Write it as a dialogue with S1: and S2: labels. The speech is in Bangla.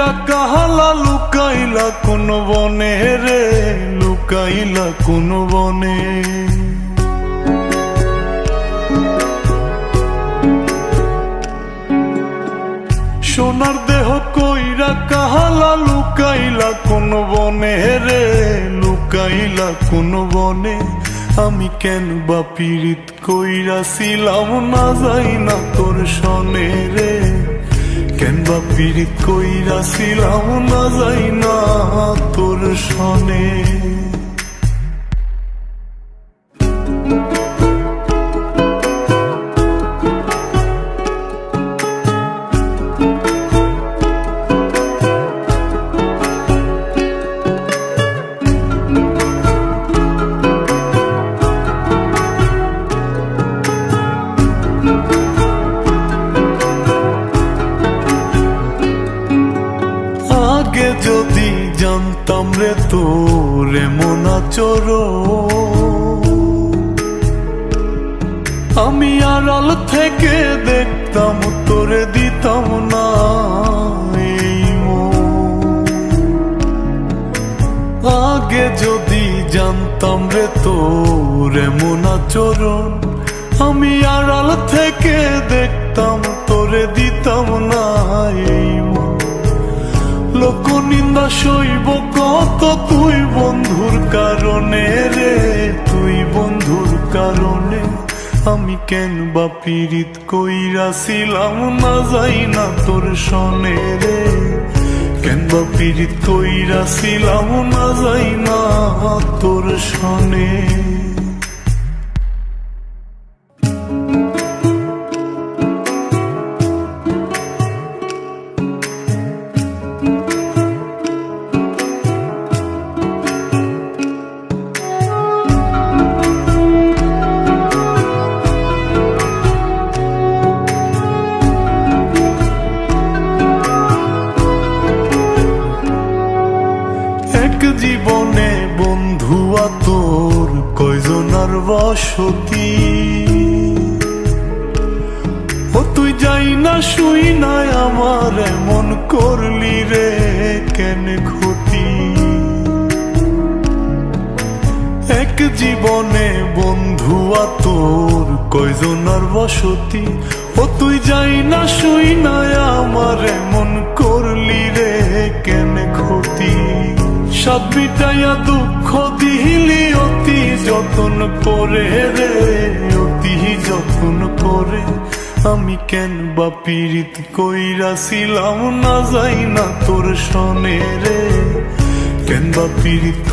S1: কইরা কাহালা লুকাইলা কোন বনে রে, লুকাইলা কোন বনে। সোনার দেহ কইরা কাহালা লুকাইলা কোন বনে রে, লুকাইলা কোন বনে। আমি কেন বা পীড়িত কইরাছিলাম না যাই না তোর সনে রে, কেন বা পীড়িত কইরাছিলাম না যাই না তোর সনে। আগে যদি জানতাম রে তোর এমন আচরণ, আমি আড়াল থেকে দেখতাম তোরে দিতাম না এই মন। আগে যদি জানতাম রে তোর এমন আচরণ, আমি আড়াল থেকে দেখতাম তোরে দিতাম না এই মন। লোক নিন্দা সইব কত তুই বন্ধুর কারণে রে, তুই বন্ধুর কারণে। আমি কেন বা পীড়িত কইরাছিলাম না যাই না তোর সনে রে, কেন বা পীড়িত কইরাছিলাম না যাই না তোর সনে। জীবনে বন্ধুয়া তোর কয়জনার বসতি, ও তুই যাই না শুই নাই আমার এমন করলি রে কেন ক্ষতি। এক জীবনে বন্ধুয়া তোর কয়জনার বসতি, ও তুই যাই না শুই নাই আমার এমন করলি রে কেন ক্ষতি। সাত মিটাইয়া দুঃখ দিলি অতি যতন করে রে, অতি যতন করে। আমি কেন বা পীড়িত কইরাছিলাম না যাই না তোর সনে রে, কেন বা পীড়িত